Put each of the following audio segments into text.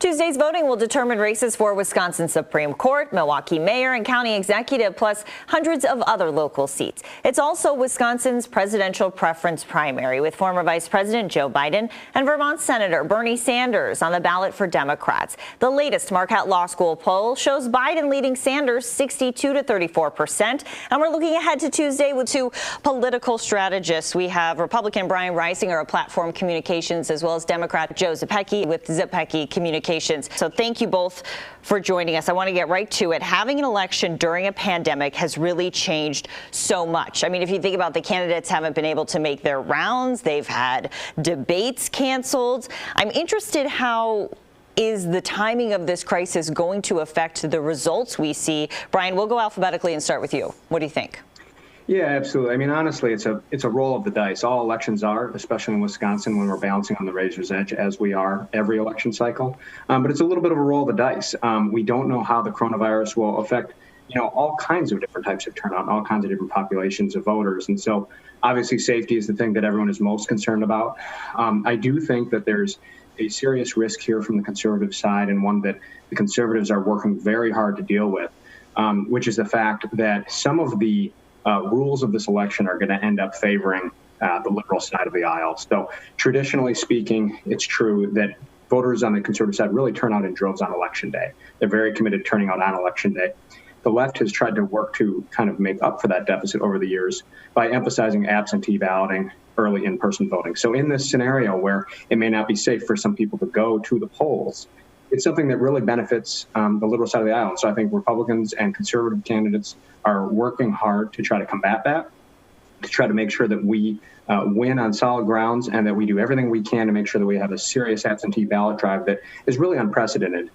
Tuesday's voting will determine races for Wisconsin Supreme Court, Milwaukee mayor and county executive, plus hundreds of other local seats. It's also Wisconsin's presidential preference primary, with former Vice President Joe Biden and Vermont Senator Bernie Sanders on the ballot for Democrats. The latest Marquette Law School poll shows Biden leading Sanders 62 to 34%. And we're looking ahead to Tuesday with two political strategists. We have Republican Brian Reisinger of Platform Communications, as well as Democrat Joe Zepecki with Zepecki Communications. So thank you both for joining us. I want to get right to it. Having an election during a pandemic has really changed so much. I mean, if you think about the candidates haven't been able to make their rounds, they've had debates canceled. I'm interested, how is the timing of this crisis going to affect the results we see? Brian, we'll go alphabetically and start with you. What do you think? Yeah, absolutely. I mean, honestly, it's a roll of the dice. All elections are, especially in Wisconsin, when we're balancing on the razor's edge, as we are every election cycle. But it's a little bit of a roll of the dice. We don't know how the coronavirus will affect, all kinds of different types of turnout, all kinds of different populations of voters. And so obviously safety is the thing that everyone is most concerned about. I do think that there's a serious risk here from the conservative side, and one that the conservatives are working very hard to deal with, which is the fact that some of the rules of this election are going to end up favoring the liberal side of the aisle. So traditionally speaking, it's true that voters on the conservative side really turn out in droves on Election Day. They're very committed to turning out on Election Day. The left has tried to work to kind of make up for that deficit over the years by emphasizing absentee balloting, early in-person voting. So in this scenario where it may not be safe for some people to go to the polls, it's something that really benefits the liberal side of the aisle. And so I think Republicans and conservative candidates are working hard to try to combat that, to try to make sure that we win on solid grounds, and that we do everything we can to make sure that we have a serious absentee ballot drive that is really unprecedented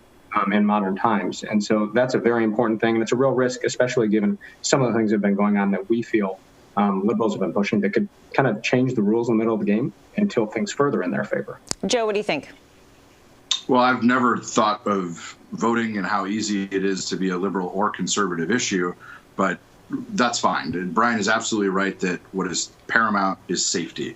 in modern times. And so that's a very important thing. And it's a real risk, especially given some of the things that have been going on that we feel liberals have been pushing that could kind of change the rules in the middle of the game and tilt things further in their favor. Joe, what do you think? Well, I've never thought of voting and how easy it is to be a liberal or conservative issue, but that's fine. And Brian is absolutely right that what is paramount is safety.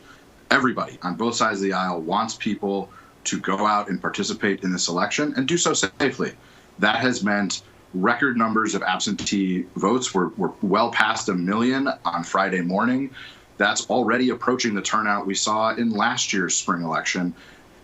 Everybody on both sides of the aisle wants people to go out and participate in this election and do so safely. That has meant record numbers of absentee votes. We're well past 1 million on Friday morning. That's already approaching the turnout we saw in last year's spring election.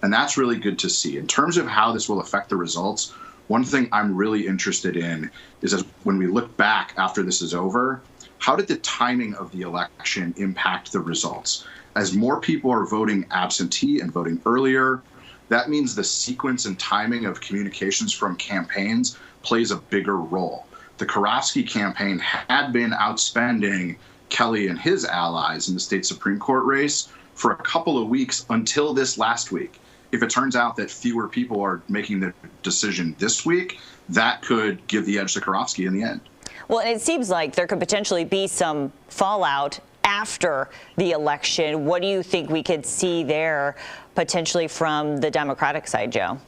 And that's really good to see. In terms of how this will affect the results, one thing I'm really interested in is, as when we look back after this is over, how did the timing of the election impact the results? As more people are voting absentee and voting earlier, that means the sequence and timing of communications from campaigns plays a bigger role. The Karofsky campaign had been outspending Kelly and his allies in the state Supreme Court race for a couple of weeks until this last week. If it turns out that fewer people are making the decision this week, that could give the edge to Karofsky in the end. Well, and it seems like there could potentially be some fallout after the election. What do you think we could see there potentially from the Democratic side, Joe?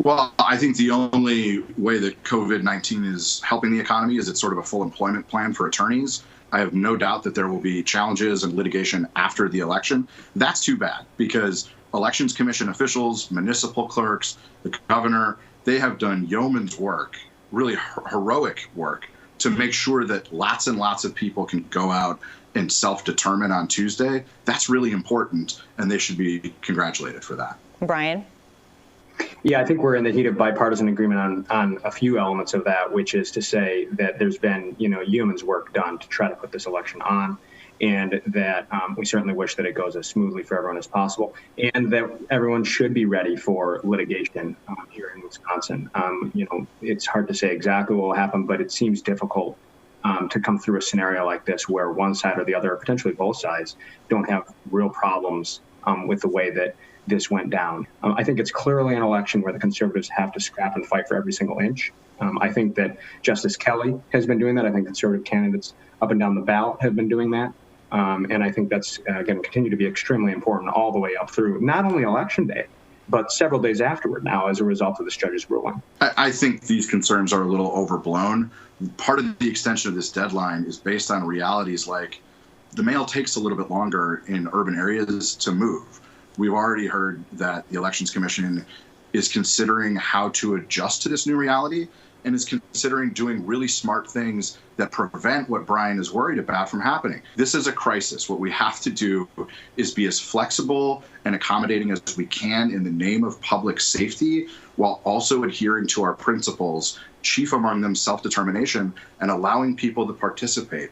Well, I think the only way that COVID-19 is helping the economy is it's sort of a full employment plan for attorneys. I have no doubt that there will be challenges and litigation after the election. That's too bad, because Elections Commission officials, municipal clerks, the governor, they have done yeoman's work, really heroic work, to make sure that lots and lots of people can go out and self-determine on Tuesday. That's really important, and they should be congratulated for that. Brian? Yeah, I think we're in the heat of bipartisan agreement on a few elements of that, which is to say that there's been, yeoman's work done to try to put this election on, and that we certainly wish that it goes as smoothly for everyone as possible, and that everyone should be ready for litigation here in Wisconsin. It's hard to say exactly what will happen, but it seems difficult to come through a scenario like this where one side or the other, or potentially both sides, don't have real problems with the way that this went down. I think it's clearly an election where the conservatives have to scrap and fight for every single inch. I think that Justice Kelly has been doing that. I think conservative candidates up and down the ballot have been doing that. And I think that's going to continue to be extremely important all the way up through not only Election Day, but several days afterward now as a result of this judge's ruling. I think these concerns are a little overblown. Part of the extension of this deadline is based on realities like the mail takes a little bit longer in urban areas to move. We've already heard that the Elections Commission is considering how to adjust to this new reality and is considering doing really smart things that prevent what Brian is worried about from happening. This is a crisis. What we have to do is be as flexible and accommodating as we can in the name of public safety, while also adhering to our principles, chief among them self-determination, and allowing people to participate.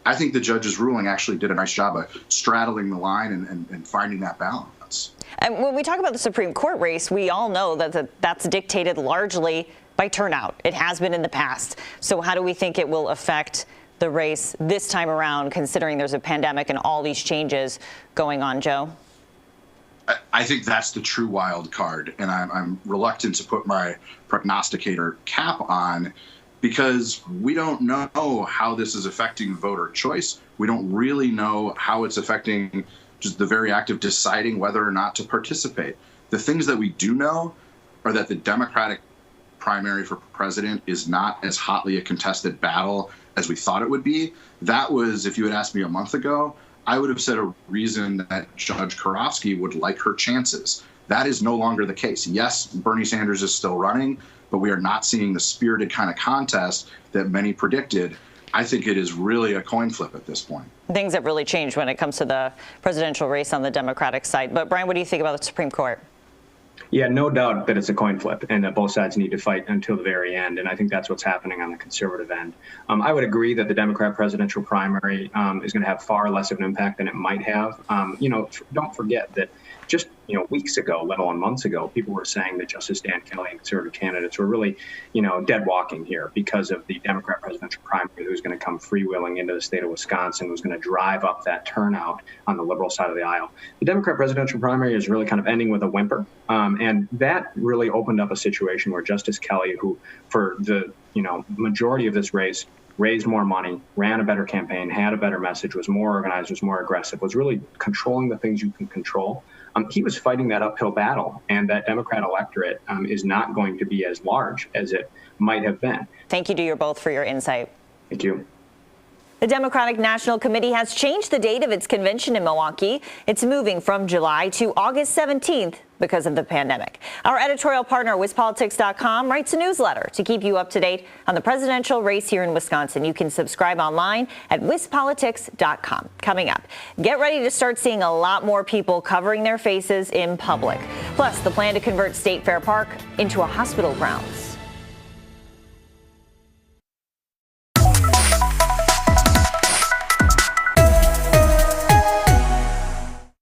I think the judge's ruling actually did a nice job of straddling the line and finding that balance. And when we talk about the Supreme Court race, we all know that that's dictated largely by turnout. It has been in the past. So how do we think it will affect the race this time around, considering there's a pandemic and all these changes going on, Joe? I think that's the true wild card, and I'm reluctant to put my prognosticator cap on, because we don't know how this is affecting voter choice. We don't really know how it's affecting just the very act of deciding whether or not to participate. The things that we do know are that the Democratic primary for president is not as hotly a contested battle as we thought it would be. That was, if you had asked me a month ago, I would have said a reason that Judge Karofsky would like her chances. That is no longer the case. Yes, Bernie Sanders is still running, but we are not seeing the spirited kind of contest that many predicted. I think it is really a coin flip at this point. Things have really changed when it comes to the presidential race on the Democratic side. But Brian, what do you think about the Supreme Court? Yeah, no doubt that it's a coin flip and that both sides need to fight until the very end. And I think that's what's happening on the conservative end. I would agree that the Democrat presidential primary is going to have far less of an impact than it might have. Don't forget that just weeks ago, let alone months ago, people were saying that Justice Dan Kelly and conservative candidates were really, dead walking here because of the Democrat presidential primary who was going to come freewheeling into the state of Wisconsin, was going to drive up that turnout on the liberal side of the aisle. The Democrat presidential primary is really kind of ending with a whimper. And that really opened up a situation where Justice Kelly, who for the majority of this race raised more money, ran a better campaign, had a better message, was more organized, was more aggressive, was really controlling the things you can control. He was fighting that uphill battle, and that Democrat electorate is not going to be as large as it might have been. Thank you to you both for your insight. Thank you. The Democratic National Committee has changed the date of its convention in Milwaukee. It's moving from July to August 17th because of the pandemic. Our editorial partner, WisPolitics.com, writes a newsletter to keep you up to date on the presidential race here in Wisconsin. You can subscribe online at WisPolitics.com. Coming up, get ready to start seeing a lot more people covering their faces in public. Plus, the plan to convert State Fair Park into a hospital grounds.